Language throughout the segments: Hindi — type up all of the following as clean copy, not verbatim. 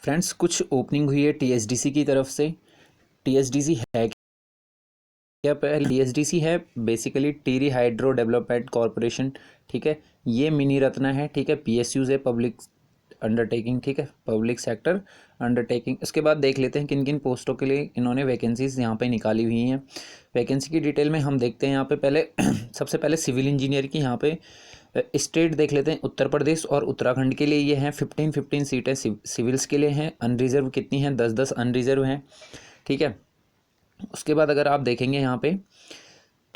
फ्रेंड्स कुछ ओपनिंग हुई है टीएचडीसी की तरफ से। टीएचडीसी है क्या? पहले टीएचडीसी है basically teary hydro development corporation, ठीक है। ये मिनी रत्ना है, ठीक है। पीएसयूज है, पब्लिक अंडरटेकिंग, ठीक है, पब्लिक सेक्टर अंडरटेकिंग। इसके बाद देख लेते हैं किन किन पोस्टों के लिए इन्होंने वैकेंसीज यहाँ पे निकाली हुई हैं। वैकेंसी की डिटेल में हम देखते हैं यहाँ पे पहले सबसे पहले सिविल इंजीनियर की यहाँ पे स्टेट देख लेते हैं। उत्तर प्रदेश और उत्तराखंड के लिए ये हैं 15 सीटें सिविल्स के लिए हैं। अनरिजर्व कितनी हैं? 10 अनरिजर्व हैं, ठीक है। उसके बाद अगर आप देखेंगे यहाँ पे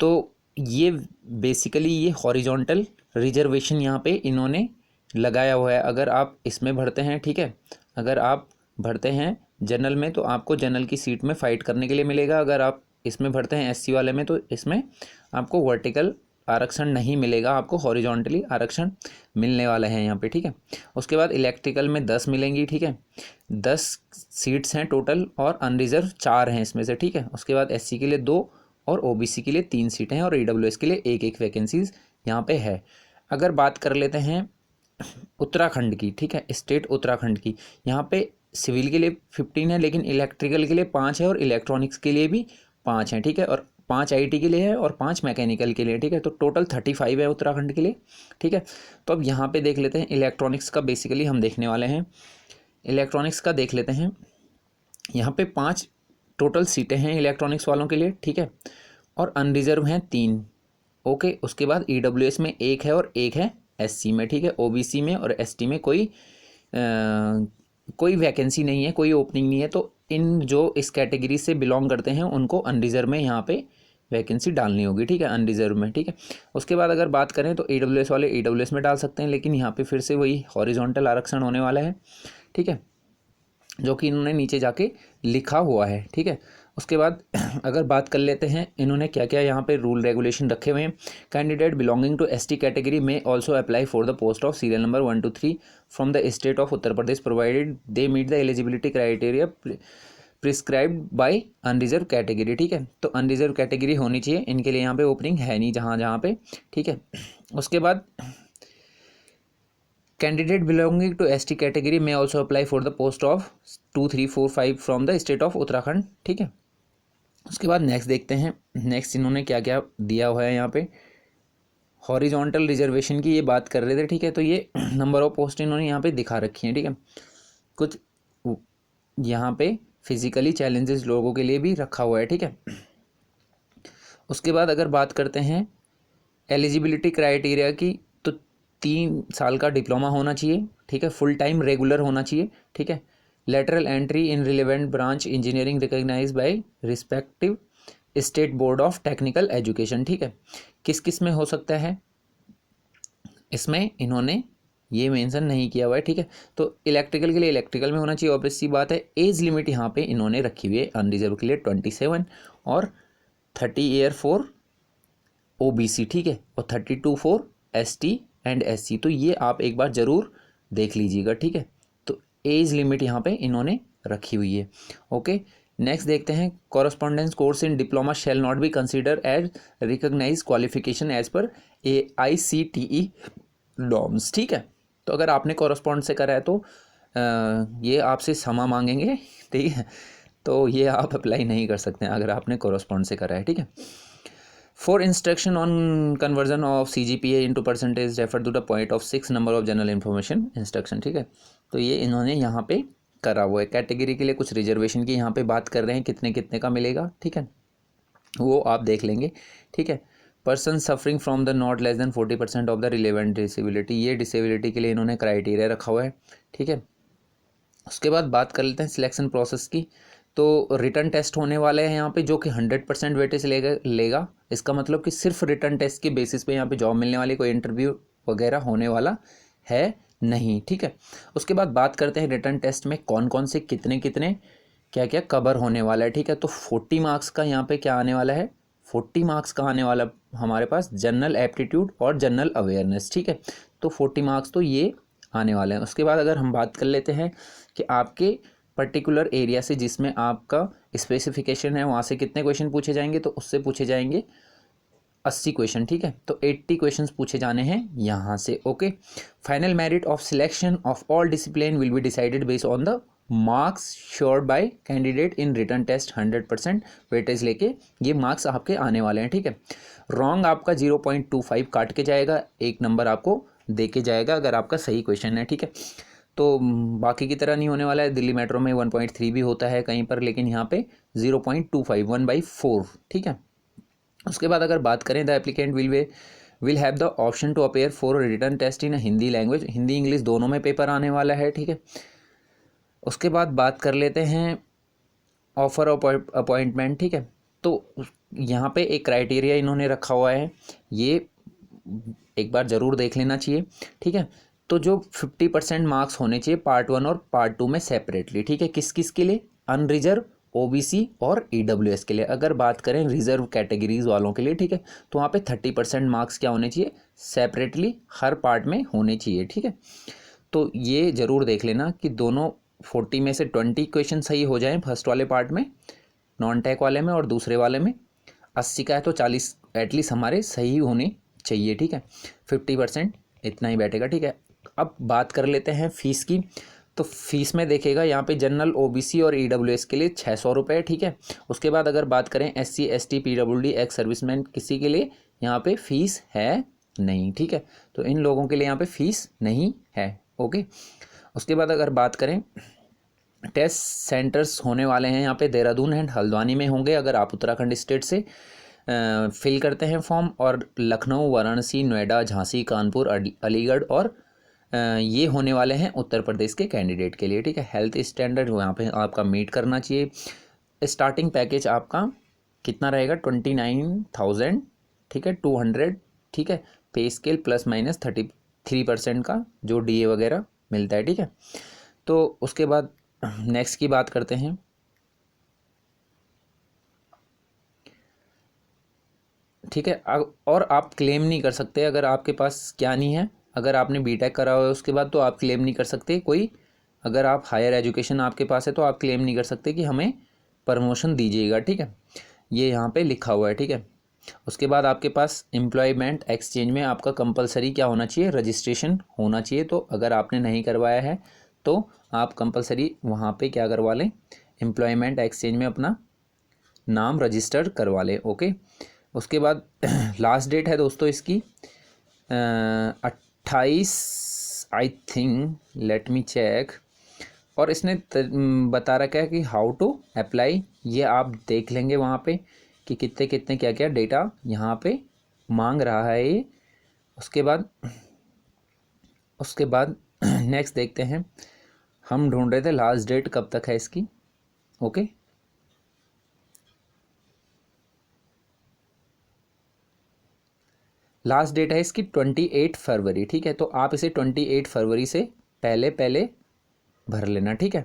तो ये बेसिकली ये हॉरिजॉन्टल रिजर्वेशन यहाँ पे इन्होंने लगाया हुआ है। अगर आप इसमें भरते हैं, ठीक है, अगर आप भरते हैं जनरल में तो आपको जनरल की सीट में फ़ाइट करने के लिए मिलेगा। अगर आप इसमें भरते हैं एससी वाले में तो इसमें आपको वर्टिकल आरक्षण नहीं मिलेगा, आपको हॉरिजॉन्टली आरक्षण मिलने वाला है यहाँ पे, ठीक है। उसके बाद इलेक्ट्रिकल में 10 मिलेंगी, ठीक है। 10 सीट्स हैं टोटल और अनरिजर्व 4 हैं इसमें से, ठीक है। उसके बाद एससी के लिए 2 और ओबीसी के लिए 3 सीटें हैं और ईडब्ल्यूएस के लिए एक वैकेंसीज यहाँ पे है। अगर बात कर लेते हैं उत्तराखंड की, ठीक है, स्टेट उत्तराखंड की, यहाँ पे सिविल के लिए 15 है लेकिन इलेक्ट्रिकल के लिए 5 है और इलेक्ट्रॉनिक्स के लिए भी 5 हैं, ठीक है। और 5 आईटी के लिए है और 5 मैकेनिकल के लिए, ठीक है। तो टोटल 35 है उत्तराखंड के लिए, ठीक है। तो अब यहाँ पे देख लेते हैं इलेक्ट्रॉनिक्स का बेसिकली हम देखने वाले हैं। इलेक्ट्रॉनिक्स का देख लेते हैं। यहाँ पे 5 टोटल सीटें हैं इलेक्ट्रॉनिक्स वालों के लिए, ठीक है। और अनरिजर्व हैं 3, ओके। उसके बाद ईडब्ल्यूएस में 1 है और 1 है एससी में, ठीक है। ओबीसी में और एसटी में कोई वैकेंसी नहीं है, कोई ओपनिंग नहीं है। तो इन जो इस कैटेगरी से बिलोंग करते हैं उनको अनरिजर्व में यहाँ पे वैकेंसी डालनी होगी, ठीक है, अनरिजर्व में, ठीक है। उसके बाद अगर बात करें तो ईडब्ल्यूएस वाले ईडब्ल्यूएस में डाल सकते हैं, लेकिन यहाँ पे फिर से वही हॉरिजॉन्टल आरक्षण होने वाला है, ठीक है, जो कि इन्होंने नीचे जाके लिखा हुआ है, ठीक है। उसके बाद अगर बात कर लेते हैं इन्होंने क्या क्या यहाँ पे रूल रेगुलेशन रखे हुए हैं। Candidate belonging to ST category may also apply for the post of serial number 1 to 3 from the state of Uttar Pradesh provided they meet the eligibility criteria prescribed by unreserved category, ठीक है। तो अनरिजर्व कैटेगरी होनी चाहिए, इनके लिए यहाँ पे ओपनिंग है नहीं जहाँ पे, ठीक है। उसके बाद candidate belonging to ST category may also apply for the post of 2, 3, 4, 5 from the state of Uttarakhand, ठीक है। उसके बाद नेक्स्ट देखते हैं। नेक्स्ट इन्होंने क्या क्या दिया हुआ है यहाँ पे। हॉरिजॉन्टल रिजर्वेशन की ये बात कर रहे थे, ठीक है। तो ये नंबर ऑफ पोस्ट इन्होंने यहाँ पे दिखा रखी हैं, ठीक है। कुछ यहाँ पे फिजिकली चैलेंजेस लोगों के लिए भी रखा हुआ है, ठीक है। उसके बाद अगर बात करते हैं एलिजिबिलिटी क्राइटेरिया की, तो 3 साल का डिप्लोमा होना चाहिए, ठीक है। फुल टाइम रेगुलर होना चाहिए, ठीक है। Lateral entry in relevant branch engineering recognize by respective state board of technical education, ठीक है। किस किस में हो सकता है इसमें इन्होंने ये मेंशन नहीं किया हुआ है, ठीक है। तो इलेक्ट्रिकल के लिए इलेक्ट्रिकल में होना चाहिए, ऑब्वियस सी बात है। एज लिमिट यहाँ पे इन्होंने रखी हुई है अनरिजर्व के लिए 27 और 30 ईयर फॉर ओबीसी, ठीक है, और 32 फॉर एसटी एंड एससी। तो ये आप एक बार ज़रूर देख लीजिएगा, ठीक है। तो एज लिमिट यहाँ पे इन्होंने रखी हुई है, ओके। नेक्स्ट देखते हैं correspondence course in diploma shall not be consider as recognize qualification as per AICTE norms, ठीक है। तो अगर आपने कॉरस्पॉन्ड से करा है तो ये आपसे क्षमा मांगेंगे, ठीक है। तो ये आप अप्लाई नहीं कर सकते हैं अगर आपने कॉरस्पॉन्ड से करा है, ठीक है। For instruction on conversion of CGPA into percentage refer to the point of 6 number of general information instruction, ठीक है। तो ये इन्होंने यहाँ पे करा हुआ है। कैटेगरी के लिए कुछ रिजर्वेशन की यहाँ पे बात कर रहे हैं, कितने कितने का मिलेगा, ठीक है, वो आप देख लेंगे, ठीक है। Person suffering from the not less than 40% of the relevant disability, ये डिसेबिलिटी के लिए इन्होंने क्राइटेरिया रखा हुआ है, ठीक है। उसके बाद बात कर लेते हैं सिलेक्शन प्रोसेस की। तो रिटर्न टेस्ट होने वाले हैं यहाँ पे, जो कि 100% वेटेज लेगा। इसका मतलब कि सिर्फ रिटर्न टेस्ट के बेसिस पे यहाँ पे जॉब मिलने वाली, कोई इंटरव्यू वगैरह होने वाला है नहीं, ठीक है। उसके बाद बात करते हैं रिटर्न टेस्ट में कौन कौन से कितने कितने क्या क्या कवर होने वाला है, ठीक है। तो 40 मार्क्स का यहाँ पे क्या आने वाला है, 40 मार्क्स का आने वाला हमारे पास जनरल एप्टीट्यूड और जनरल अवेयरनेस, ठीक है। तो 40 मार्क्स तो ये आने वाले हैं। उसके बाद अगर हम बात कर लेते हैं कि आपके पर्टिकुलर एरिया से जिसमें आपका स्पेसिफिकेशन है वहाँ से कितने क्वेश्चन पूछे जाएंगे, तो उससे पूछे जाएंगे 80 क्वेश्चन, ठीक है। तो 80 क्वेश्चंस पूछे जाने हैं यहाँ से, okay. Final merit of selection of all discipline will be decided based on the marks secured by candidate in written test 100% weightage लेके ये मार्क्स आपके आने वाले हैं, ठीक है। रॉन्ग आपका 0.25 काट के जाएगा, 1 नंबर आपको दे के जाएगा अगर आपका सही क्वेश्चन है, ठीक है। तो बाकी की तरह नहीं होने वाला है, दिल्ली मेट्रो में 1.3 भी होता है कहीं पर, लेकिन यहाँ पे 0.25 1/4, ठीक है। उसके बाद अगर बात करें the applicant will have the option to appear for written test in Hindi language, Hindi English दोनों में पेपर आने वाला है, ठीक है। उसके बाद बात कर लेते हैं ऑफर अपॉइंटमेंट, ठीक है। तो यहाँ पे एक क्राइटेरिया इन्होंने रखा हुआ है, ये एक बार ज़रूर देख लेना चाहिए, ठीक है। तो जो 50% मार्क्स होने चाहिए पार्ट 1 और पार्ट 2 में सेपरेटली, ठीक है। किस किस के लिए? अनरिजर्व, ओबीसी और ईडब्ल्यूएस के लिए। अगर बात करें रिजर्व कैटेगरीज वालों के लिए, ठीक है, तो वहाँ पे 30% मार्क्स क्या होने चाहिए? सेपरेटली हर पार्ट में होने चाहिए, ठीक है। तो ये ज़रूर देख लेना कि दोनों 40 में से 20 क्वेश्चन सही हो जाएं फर्स्ट वाले पार्ट में, नॉन टेक वाले में, और दूसरे वाले में 80 का है तो 40 एटलीस्ट हमारे सही होने चाहिए, ठीक है। 50% इतना ही बैठेगा, ठीक है। अब बात कर लेते हैं फ़ीस की। तो फीस में देखेगा यहाँ पे जनरल, ओबीसी और ईडब्ल्यूएस के लिए 600 रुपये, ठीक है। उसके बाद अगर बात करें SC, ST, PWD, ex serviceman, किसी के लिए यहाँ पे फीस है नहीं, ठीक है। तो इन लोगों के लिए यहाँ पे फीस नहीं है, ओके। उसके बाद अगर बात करें टेस्ट सेंटर्स होने वाले हैं यहाँ पे देहरादून एंड हल्द्वानी में होंगे अगर आप उत्तराखंड स्टेट से फिल करते हैं फॉर्म, और लखनऊ, वाराणसी, नोएडा, झांसी, कानपुर, अलीगढ़ और ये होने वाले हैं उत्तर प्रदेश के कैंडिडेट के लिए, ठीक है। हेल्थ स्टैंडर्ड यहाँ पे आपका मीट करना चाहिए। स्टार्टिंग पैकेज आपका कितना रहेगा? 29,000, ठीक है, 200, ठीक है। पे स्केल प्लस माइनस 33% का जो डीए वगैरह मिलता है, ठीक है। तो उसके बाद नेक्स्ट की बात करते हैं, ठीक है। और आप क्लेम नहीं कर सकते अगर आपके पास क्या नहीं है, अगर आपने बीटेक करा हुआ है उसके बाद तो आप क्लेम नहीं कर सकते कोई, अगर आप हायर एजुकेशन आपके पास है तो आप क्लेम नहीं कर सकते कि हमें प्रमोशन दीजिएगा, ठीक है। ये यहाँ पे लिखा हुआ है, ठीक है। उसके बाद आपके पास एम्प्लॉयमेंट एक्सचेंज में आपका कंपलसरी क्या होना चाहिए? रजिस्ट्रेशन होना चाहिए। तो अगर आपने नहीं करवाया है तो आप कंपलसरी वहाँ पे क्या करवा लें? एम्प्लॉयमेंट एक्सचेंज में अपना नाम रजिस्टर करवा लें, ओके। उसके बाद लास्ट डेट है दोस्तों इसकी 28, I think, let me check. और इसने बता रखा है कि हाउ टू अप्लाई, ये आप देख लेंगे वहाँ पे कि कितने कितने क्या क्या डेटा यहाँ पे मांग रहा है ये। उसके बाद नेक्स्ट देखते हैं, हम ढूंढ रहे थे लास्ट डेट कब तक है इसकी, ओके। लास्ट डेट है इसकी 28 फरवरी, ठीक है। तो आप इसे 28 फरवरी से पहले पहले भर लेना, ठीक है।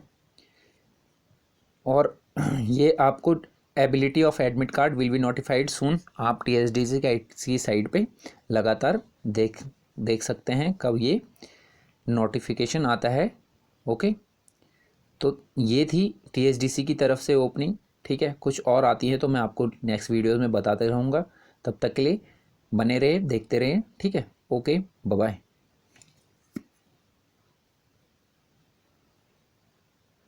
और ये आपको ability of admit card will be notified soon, आप टीएसडीसी की साइट पे लगातार देख सकते हैं कब ये नोटिफिकेशन आता है, ओके। तो ये थी टीएसडीसी की तरफ से ओपनिंग, ठीक है। कुछ और आती है तो मैं आपको नेक्स्ट वीडियोज़ में बताते रहूँगा। तब तक के लिए बने रहे, देखते रहें, ठीक है। Okay, bye bye.